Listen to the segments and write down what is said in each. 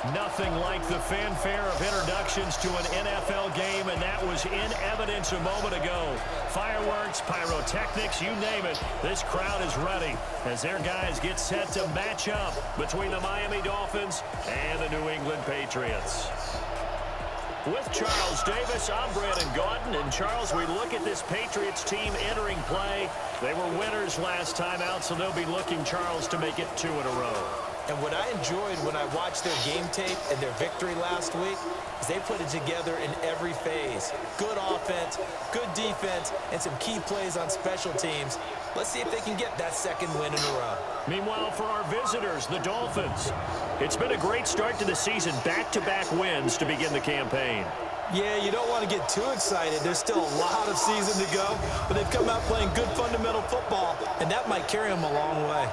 Nothing like the fanfare of introductions to an NFL game, and that was in evidence a moment ago. Fireworks, pyrotechnics, you name it. This crowd is ready as their guys get set to match up between the Miami Dolphins and the New England Patriots. With Charles Davis, I'm Brandon Gaudin. And Charles, we look at this Patriots team entering play. They were winners last time out, so they'll be looking, Charles, to make it 2 in a row. And what I enjoyed when I watched their game tape and their victory last week is they put it together in every phase. Good offense, good defense, and some key plays on special teams. Let's see if they can get that second win in a row. Meanwhile, for our visitors, the Dolphins, it's been a great start to the season. Back-to-back wins to begin the campaign. Yeah, you don't want to get too excited. There's still a lot of season to go, but they've come out playing good fundamental football, and that might carry them a long way.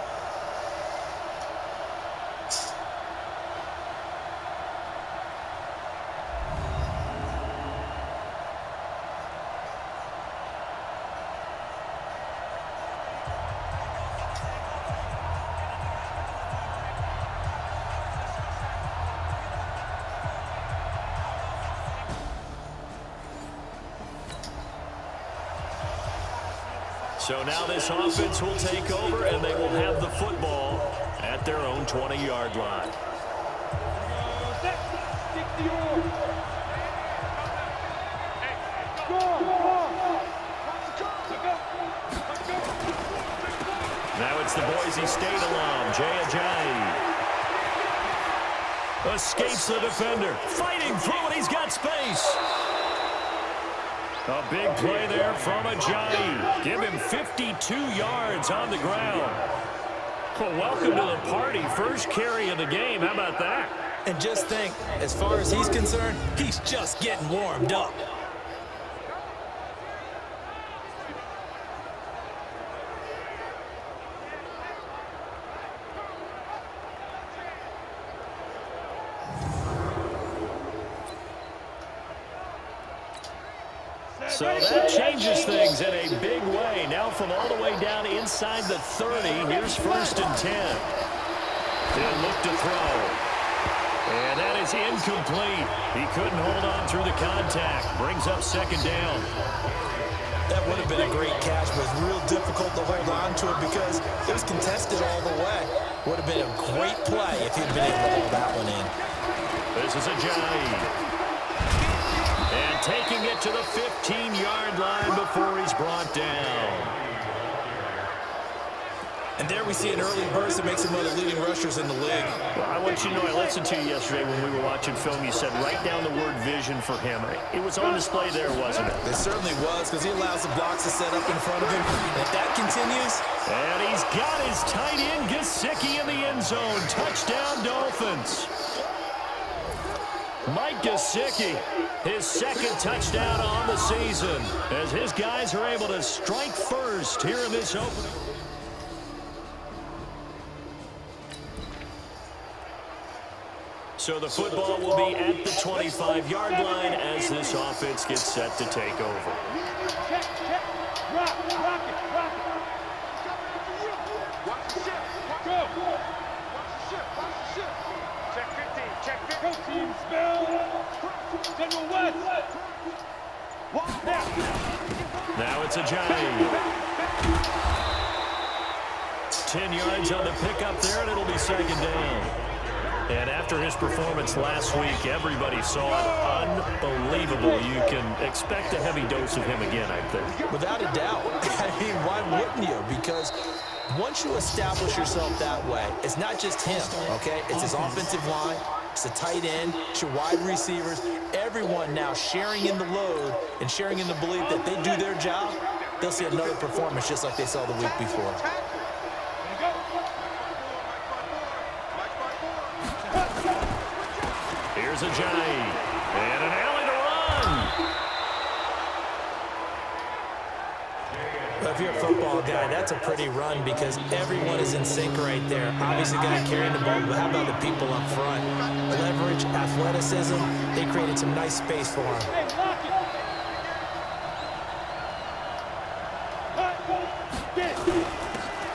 So now this offense will take over, and they will have the football at their own 20-yard line. Now it's the Boise State alum, Jay Ajayi. Escapes the defender. Fighting through it. He's got space. A big play there from Ajayi. Give him 52 yards on the ground. Well, welcome to the party. First carry of the game. How about that? And just think, as far as he's concerned, he's just getting warmed up. So that changes things in a big way. Now from all the way down inside the 30, here's 1st and 10. They'll look to throw. And that is incomplete. He couldn't hold on through the contact. Brings up 2nd down. That would have been a great catch, but it's real difficult to hold on to it because it was contested all the way. Would have been a great play if he'd been able to hold that one in. This is Ajayi. And taking it to the 15-yard line before he's brought down. And there we see an early burst that makes him one of the leading rushers in the league. Well, I want you to know, I listened to you yesterday when we were watching film. You said write down the word vision for him. It was on display there, wasn't it? It certainly was, because he allows the blocks to set up in front of him. And if that continues... And he's got his tight end, Gesicki, in the end zone. Touchdown, Dolphins. Mike Gesicki, his 2nd touchdown on the season, as his guys are able to strike first here in this opening. So the football will be at the 25-yard line as this offense gets set to take over. Now it's Ajayi. 10 yards on the pickup there, and it'll be 2nd down. And after his performance last week, everybody saw it. Unbelievable. You can expect a heavy dose of him again, I think. Without a doubt. I mean, why wouldn't you? Because once you establish yourself that way, it's not just him, okay? It's his offensive line, it's the tight end, it's your wide receivers, everyone now sharing in the load and sharing in the belief that they do their job, they'll see another performance just like they saw the week before. Here's Ajayi. And an alley to run. Well, if you're a football guy, that's a pretty run because everyone is in sync right there. Obviously, the guy carrying the ball, but how about the people up front? Leverage, athleticism, they created some nice space for him.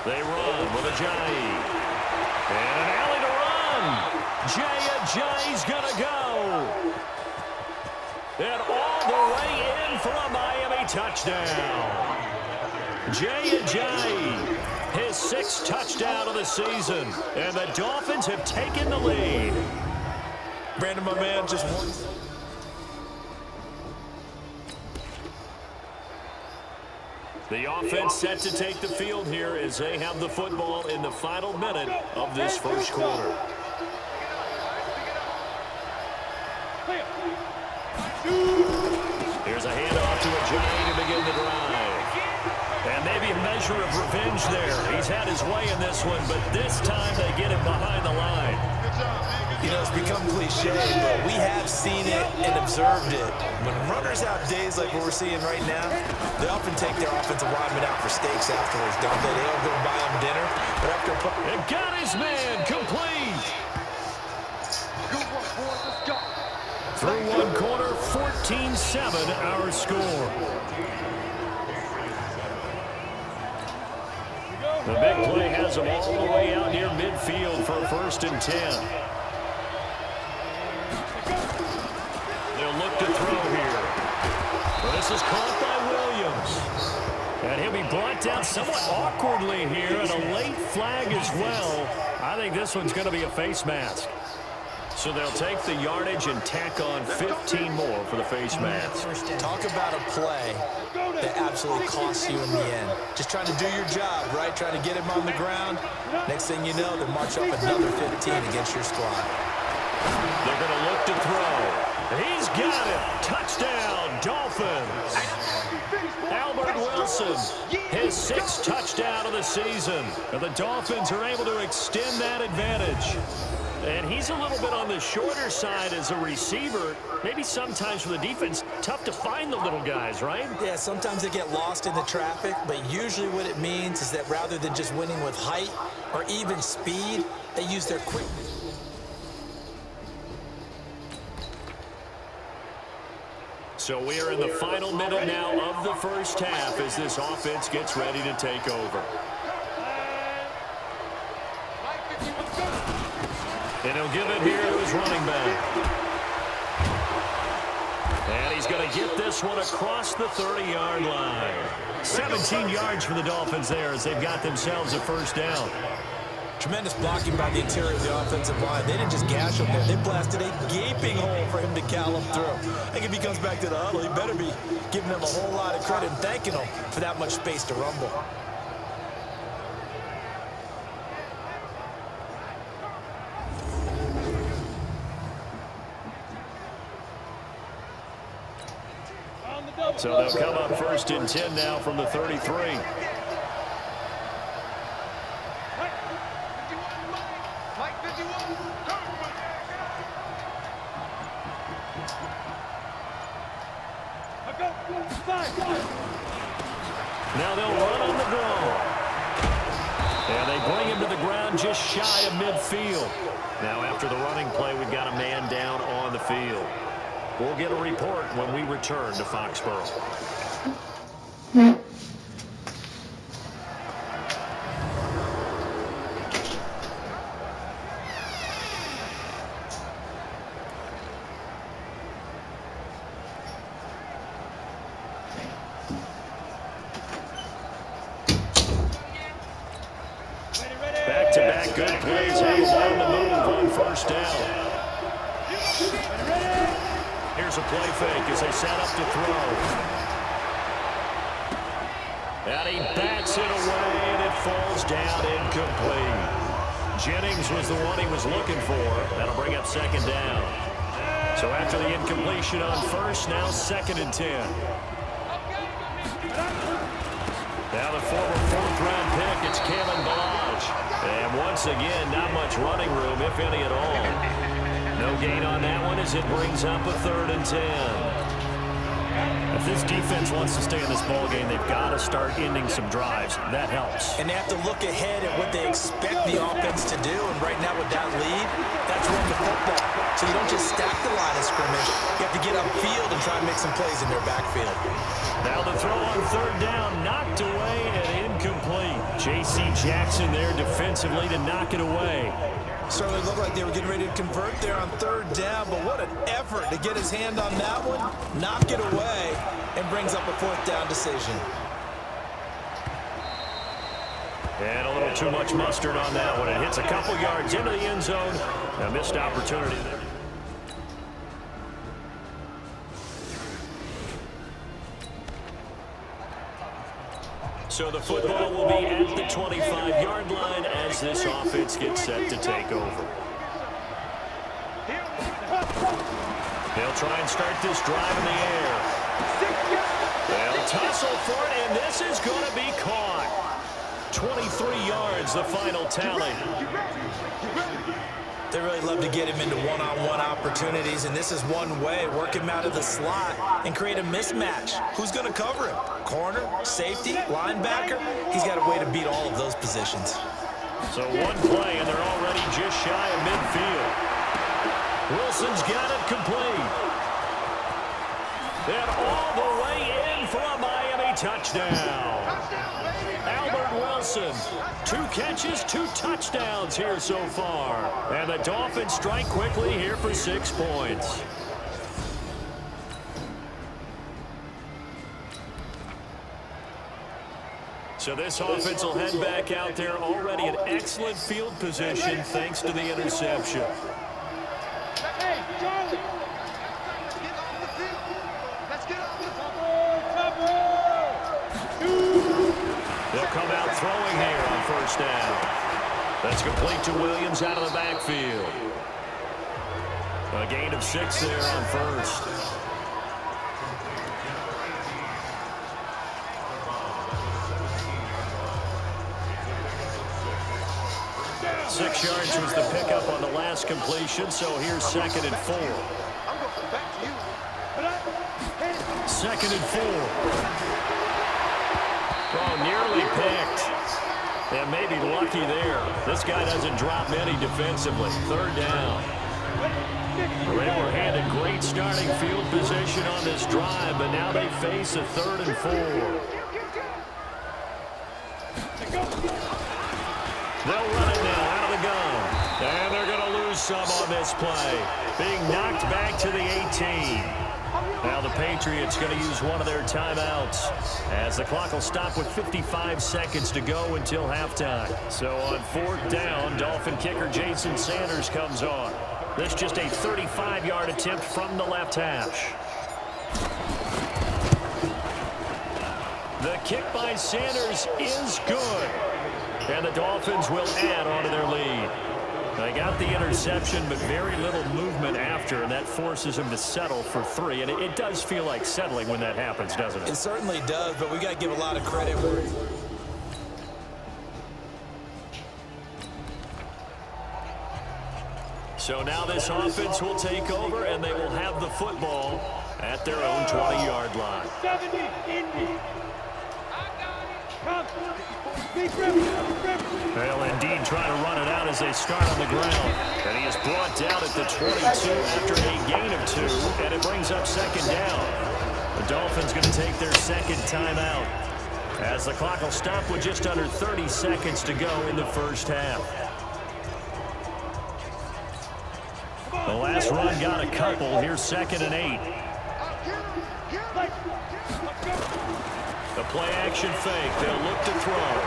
They run with Ajayi. And an alley to run. Jay Ajayi's going to go. And all the way in for a Miami touchdown. Jay Ajayi, his 6th touchdown of the season. And the Dolphins have taken the lead. Brandon, my man, just one. The offense set to take the field here as they have the football in the final minute of this first quarter. Here's a handoff to Ajayi to begin the drive. And maybe a measure of revenge there. He's had his way in this one, but this time they get him behind the line. You know, it's become cliche, but we have seen it and observed it. When runners have days like what we're seeing right now, they often take their offensive linemen out for steaks afterwards, don't they? They don't go buy them dinner. But after and got his man complete. Through one quarter, 14-7 our score. The big play has them all the way out near midfield for a 1st and 10. They'll look to throw here. But this is caught by Williams. And he'll be brought down somewhat awkwardly here, and a late flag as well. I think this one's going to be a face mask. So they'll take the yardage and tack on 15 more for the face mask. Talk about a play that absolutely costs you in the end. Just trying to do your job, right? Trying to get him on the ground. Next thing you know, they march up another 15 against your squad. They're going to look to throw. He's got it. Touchdown, Dolphins. Albert Wilson, his 6th touchdown of the season. And the Dolphins are able to extend that advantage. And he's a little bit on the shorter side as a receiver. Maybe sometimes for the defense, tough to find the little guys, right? Yeah, sometimes they get lost in the traffic, but usually what it means is that rather than just winning with height or even speed, they use their quickness. So we are in the final minute now of the first half as this offense gets ready to take over. And he'll give it here to his running back. And he's going to get this one across the 30-yard line. 17 yards for the Dolphins there as they've got themselves a 1st down. Tremendous blocking by the interior of the offensive line. They didn't just gash him there. They blasted a gaping hole for him to gallop through. I think if he comes back to the huddle, he better be giving them a whole lot of credit and thanking them for that much space to rumble. So they'll come up 1st and 10 now from the 33. Now they'll run on the draw. And they bring him to the ground just shy of midfield. Now after the running play, we've got a man down on the field. We'll get a report when we return to Foxborough. Back-to-back good plays have him on the move on 1st down. Here's a play fake as they set up to throw. And he bats it away, and it falls down incomplete. Jennings was the one he was looking for. That'll bring up 2nd down. So after the incompletion on 1st, now 2nd and 10. Now the former 4th-round pick, it's Kalen Ballage. And once again, not much running room, if any at all. No gain on that one as it brings up a 3rd and 10. If this defense wants to stay in this ballgame, they've got to start ending some drives. That helps. And they have to look ahead at what they expect the offense to do. And right now with that lead, that's run the football. So you don't just stack the line of scrimmage. You have to get upfield and try and make some plays in their backfield. Now the throw on 3rd down, knocked away and incomplete. J.C. Jackson there defensively to knock it away. Certainly looked like they were getting ready to convert there on third down, but what an effort to get his hand on that one, knock it away, and brings up a fourth down decision. And a little too much mustard on that one. It hits a couple yards into the end zone. A missed opportunity there. So the football will be at the 25-yard line as this offense gets set to take over. They'll try and start this drive in the air. They'll tussle for it, and this is going to be caught. 23 yards, the final tally. They really love to get him into one-on-one opportunities, and this is one way. Work him out of the slot and create a mismatch. Who's going to cover him? Corner, safety, linebacker? He's got a way to beat all of those positions. So one play, and they're already just shy of midfield. Wilson's got it complete. And all the way in for a Miami touchdown. Albert Wilson, 2 catches, 2 touchdowns here so far. And the Dolphins strike quickly here for 6 points. So this offense will head back out there, already in excellent field position thanks to the interception. Hey, Charlie! Get off the field! Let's get off the They'll come out throwing here on first down. That's complete to Williams out of the backfield. A gain of 6 there on first. Six yards was the pickup on the last completion, so here's 2nd and 4. I'm going back to you. 2nd and 4. Oh, nearly picked. And maybe lucky there. This guy doesn't drop many defensively. 3rd down. They were handed great starting field position on this drive, but now they face a 3rd and 4. They'll run it now out of the gun. And they're going to lose some on this play. Being knocked back to the 18. Now the Patriots going to use one of their timeouts as the clock will stop with 55 seconds to go until halftime. So on 4th down, Dolphin kicker Jason Sanders comes on. This just a 35-yard attempt from the left hash. The kick by Sanders is good. And the Dolphins will add on to their lead. They got the interception, but very little movement after, and that forces them to settle for 3. And it does feel like settling when that happens, doesn't it? It certainly does, but we got to give a lot of credit for it. So now this offense will take over, and they will have the football at their own 20-yard line. 70, Indy. They'll indeed try to run it out as they start on the ground. And he is brought down at the 22 after a gain of 2, and it brings up 2nd down. The Dolphins going to take their 2nd timeout as the clock will stop with just under 30 seconds to go in the first half. The last run got a couple. Here's 2nd and 8. The play-action fake. They'll look to throw.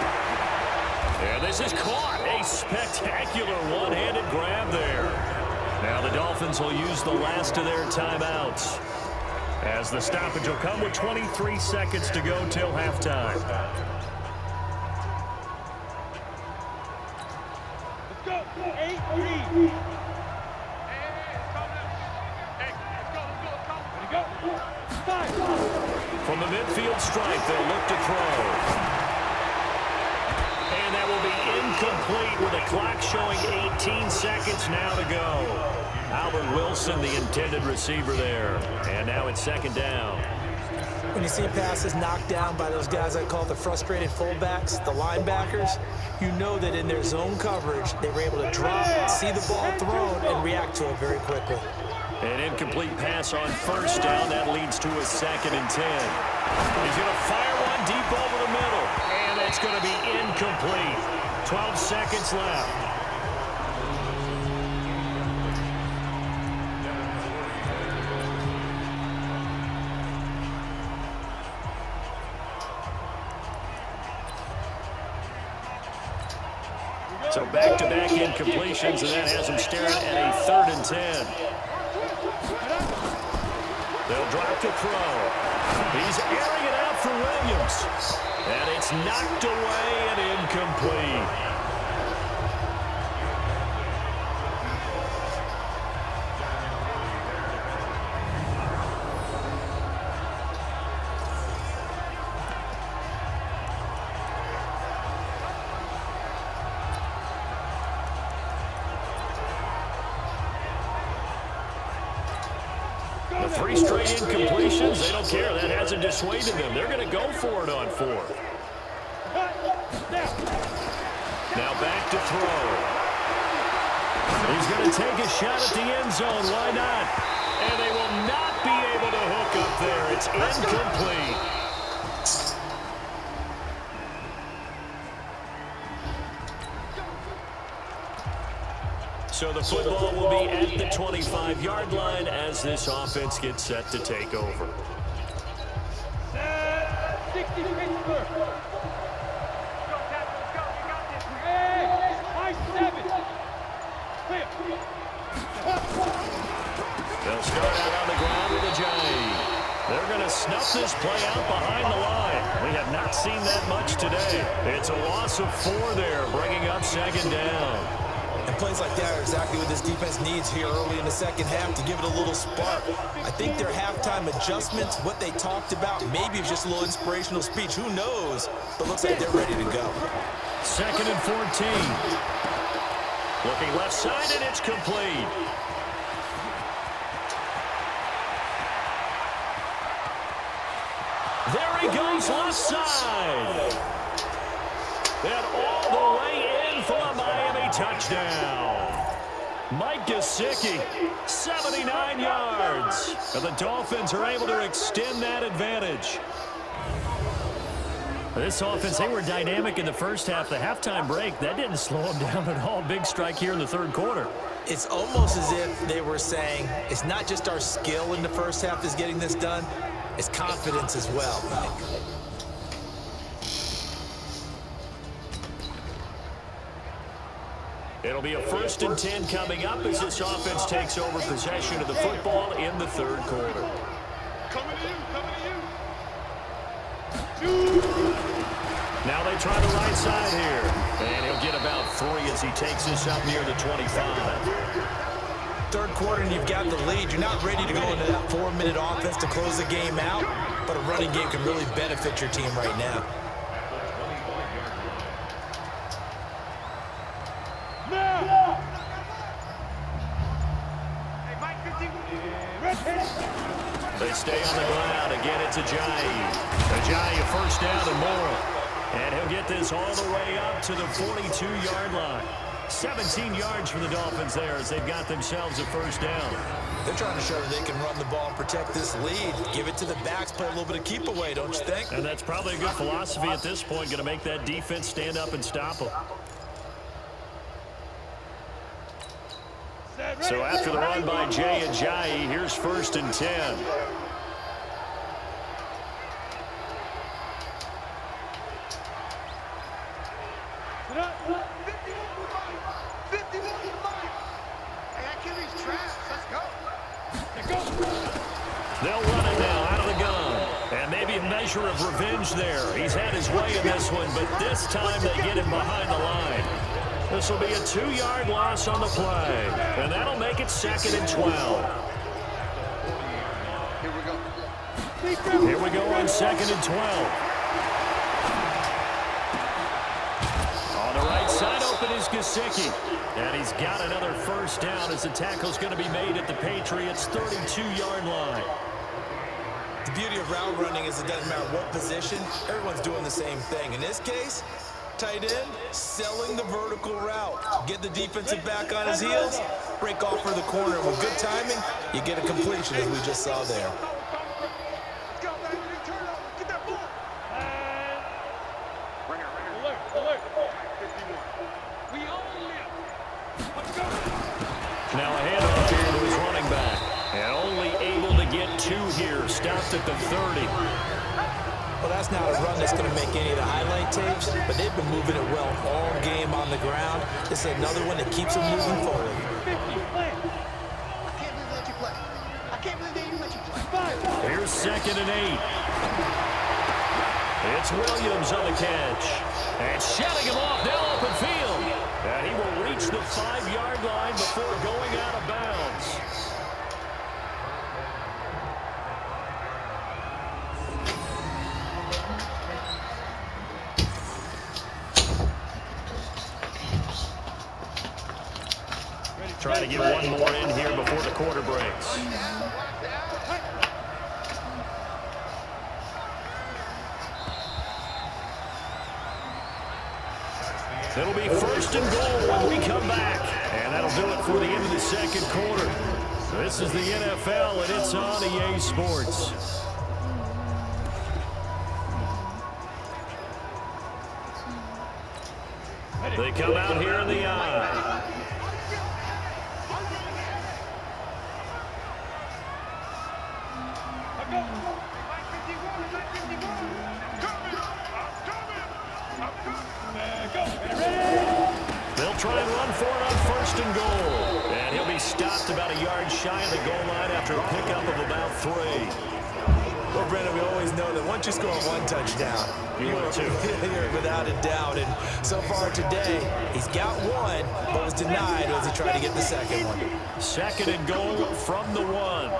And this is caught. A spectacular one-handed grab there. Now the Dolphins will use the last of their timeouts as the stoppage will come with 23 seconds to go till halftime. Let's go. 8-3. From the midfield stripe, they'll look to throw. And that will be incomplete with the clock showing 18 seconds now to go. Albert Wilson, the intended receiver there. And now it's 2nd down. When you see passes knocked down by those guys I call the frustrated fullbacks, the linebackers, you know that in their zone coverage, they were able to drop, see the ball thrown, and react to it very quickly. An incomplete pass on first down. That leads to a 2nd and 10. He's going to fire one deep over the middle. And it's going to be incomplete. 12 seconds left. So back-to-back incompletions, and that has them staring at a 3rd and 10. They'll drop to throw. He's airing it out for Williams. And it's knocked away and incomplete. The 3 straight incompletions, they don't care. That hasn't dissuaded them. They're going to go for it on 4th. Now back to throw. He's going to take a shot at the end zone. Why not? And they will not be able to hook up there. It's incomplete. So the football will be at the 25-yard line as this offense gets set to take over. 60 Pittsburgh. Hey, 5-7. They'll start out on the ground with a J. They're going to snuff this play out behind the line. We have not seen that much today. It's a loss of 4 there, bringing up 2nd down. And plays like that are exactly what this defense needs here early in the second half to give it a little spark. I think their halftime adjustments, what they talked about, maybe it's just a little inspirational speech. Who knows? But looks like they're ready to go. 2nd and 14. Looking left side, and it's complete. There he goes left side. And all the way in for a Miami touchdown. Mike Gesicki, 79 yards. And the Dolphins are able to extend that advantage. This offense, they were dynamic in the first half. The halftime break, that didn't slow them down at all. Big strike here in the 3rd quarter. It's almost as if they were saying, it's not just our skill in the first half is getting this done, it's confidence as well, Mike. It'll be a 1st and 10 coming up as this offense takes over possession of the football in the 3rd quarter. Coming to you. Now they try the right side here. And he'll get about 3 as he takes this up near the 25. 3rd quarter and you've got the lead. You're not ready to go into that 4-minute offense to close the game out, but a running game can really benefit your team right now. They stay on the ground. Again, it's Ajayi. Ajayi, a 1st down and more. And he'll get this all the way up to the 42-yard line. 17 yards for the Dolphins there as they've got themselves a 1st down. They're trying to show that they can run the ball and protect this lead. Give it to the backs, play a little bit of keep away, don't you think? And that's probably a good philosophy at this point, going to make that defense stand up and stop them. So after the run by Jay Ajayi, here's 1st and 10. They'll run it now out of the gun. And maybe a measure of revenge there. He's had his way in this one, but this time they get him behind the line. This will be a 2-yard loss on the play. And that'll make it 2nd and 12. Here we go on 2nd and 12. On the right side, open is Gesicki. And he's got another 1st down as the tackle's going to be made at the Patriots' 32-yard line. The beauty of route running is it doesn't matter what position, everyone's doing the same thing. In this case, tight end, selling the vertical route. Get the defensive back on his heels, break off for the corner. With good timing, you get a completion as we just saw there. Now a handoff here to his running back. And only able to get 2 here. Stopped at the 30. Well, that's not a run that's going to make any of the highlight tapes, but they've been moving it well all game on the ground. This is another one that keeps them moving forward. Here's 2nd and 8. It's Williams on the catch. And shutting him off now open field. And he will reach the 5-yard line before going out of bounds. Try to get one more in here before the quarter breaks. It'll be 1st and goal when we come back. And that'll do it for the end of the 2nd quarter. This is the NFL, and it's on EA Sports. They come out here in the eye. They'll try and run for it on 1st and goal. And he'll be stopped about a yard shy of the goal line after a pickup of about 3. Well, Brendan, we always know that once you score one touchdown, you win 2. You're without a doubt. And so far today, he's got one, but was denied as he tried to get the 2nd one. 2nd and goal from the 1.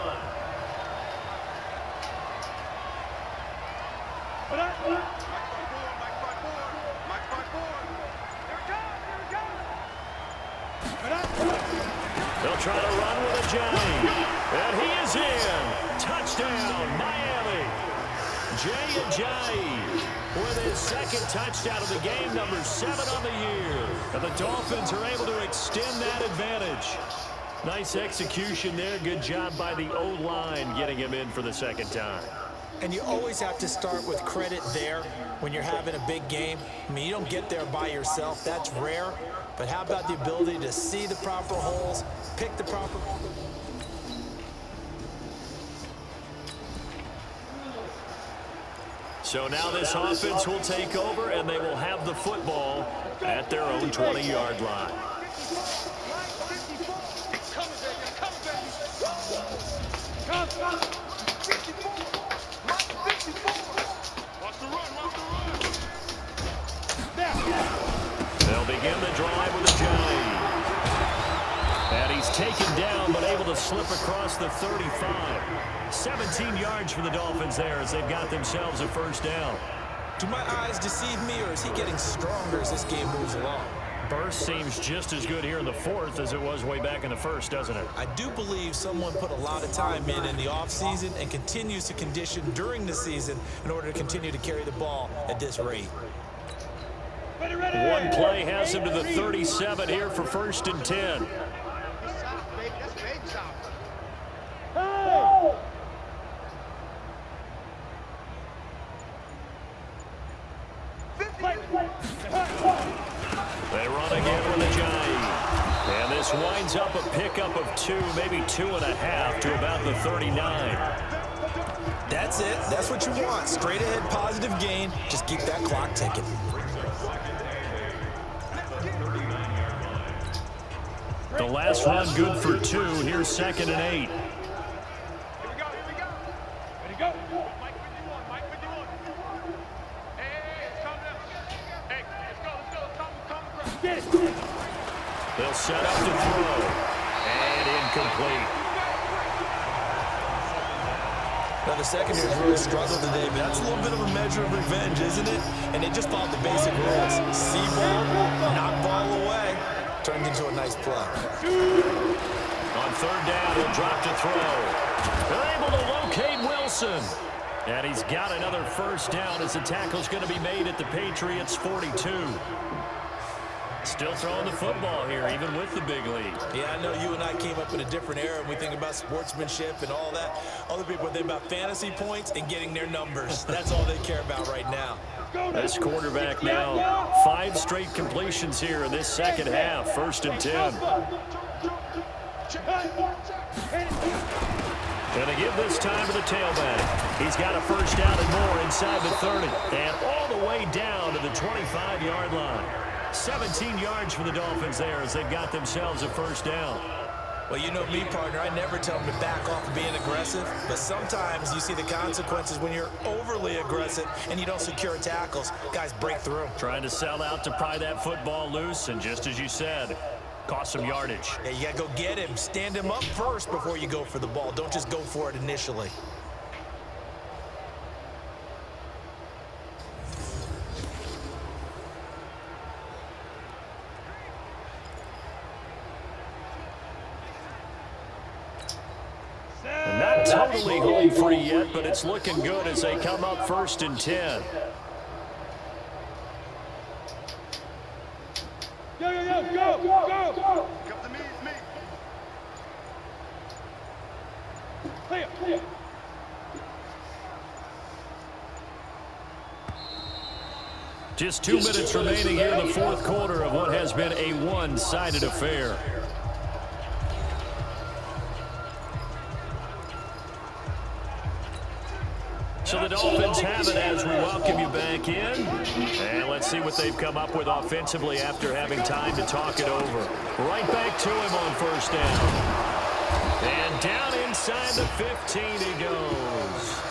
They'll try to run with a Jay. And he is in. Touchdown, Miami. Jay Ajayi with his 2nd touchdown of the game, number 7 on the year. And the Dolphins are able to extend that advantage. Nice execution there. Good job by the O-line getting him in for the 2nd time. And you always have to start with credit there when you're having a big game. I mean, you don't get there by yourself. That's rare. But how about the ability to see the proper holes, pick the proper... So now this offense will take over, and they will have the football at their own 20-yard line. They'll begin the drive with a Jay. And he's taken down, but able to slip across the 35. 17 yards for the Dolphins there as they've got themselves a 1st down. Do my eyes deceive me, or is he getting stronger as this game moves along? Burst seems just as good here in the 4th as it was way back in the 1st, doesn't it? I do believe someone put a lot of time in the offseason and continues to condition during the season in order to continue to carry the ball at this rate. One play has him to the 37 here for 1st and 10. They run again with a Ajayi. And this winds up a pickup of 2, maybe 2.5 to about the 39. That's it. That's what you want. Straight ahead positive gain. Just keep that clock ticking. The last run good for 2. Here's 2nd and 8. They'll set up to throw. And incomplete. Now, the secondary's really struggled today, but that's a little bit of a measure of revenge, isn't it? And they just followed the basic rules. See ball, knock ball away. Turned into a nice play. On 3rd down, he'll drop to throw. They're able to locate Wilson. And he's got another 1st down as the tackle's going to be made at the Patriots' 42. Still throwing the football here, even with the big lead. Yeah, I know you and I came up in a different era, and we think about sportsmanship and all that. Other people think about fantasy points and getting their numbers. That's all they care about right now. This quarterback now, 5 straight completions here in this 2nd half. 1st and 10. And they give this time to the tailback. He's got a first down and more inside the 30. And all the way down to the 25-yard line. 17 yards for the Dolphins there as they've got themselves a first down. Well, you know me, partner. I never tell them to back off of being aggressive. But sometimes you see the consequences when you're overly aggressive and you don't secure tackles. Guys break through. Trying to sell out to pry that football loose. And just as you said, cost some yardage. Yeah, you got to go get him. Stand him up first before you go for the ball. Don't just go for it initially. Not totally home free yet, but it's looking good as they come up 1st and 10. Go. Come to me, it's me. Here. Just 2 minutes remaining here in the fourth quarter of what has been a one-sided affair. So the Dolphins have it as we welcome you back in. And let's see what they've come up with offensively after having time to talk it over. Right back to him on first down. And down inside the 15 he goes.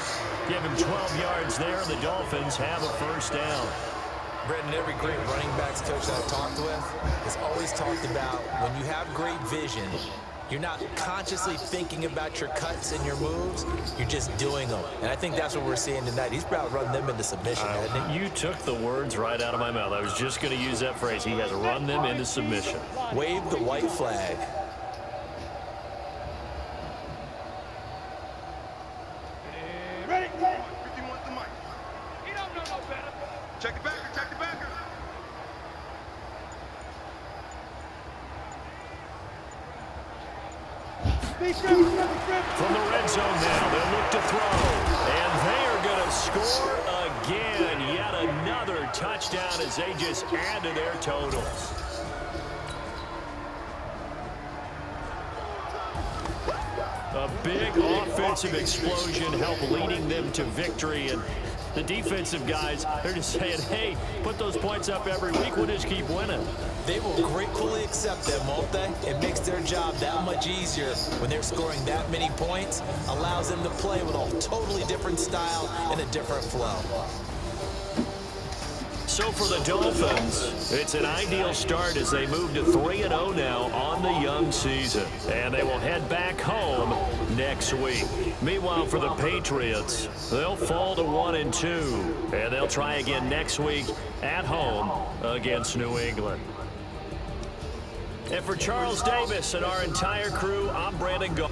Give him 12 yards there, and the Dolphins have a first down. Brendan, every great running backs coach that I've talked with has always talked about when you have great vision, you're not consciously thinking about your cuts and your moves. You're just doing them. And I think that's what we're seeing tonight. He's about to run them into submission, hasn't he? You took the words right out of my mouth. I was just going to use that phrase. He has run them into submission. Wave the white flag. Ready? 51 to Mike. He don't know no better. Check the backer. From the red zone now, they'll look to throw. And they are going to score again. Yet another touchdown as they just add to their totals. A big offensive explosion helped leading them to victory. And the defensive guys, they're just saying, hey, put those points up every week. We'll just keep winning. They will gratefully accept them, won't they? It makes their job that much easier when they're scoring that many points. Allows them to play with a totally different style and a different flow. So for the Dolphins, it's an ideal start as they move to 3-0 now on the young season. And they will head back home next week. Meanwhile, for the Patriots, they'll fall to 1-2. And they'll try again next week at home against New England. And for Charles Davis and our entire crew, I'm Brandon Go.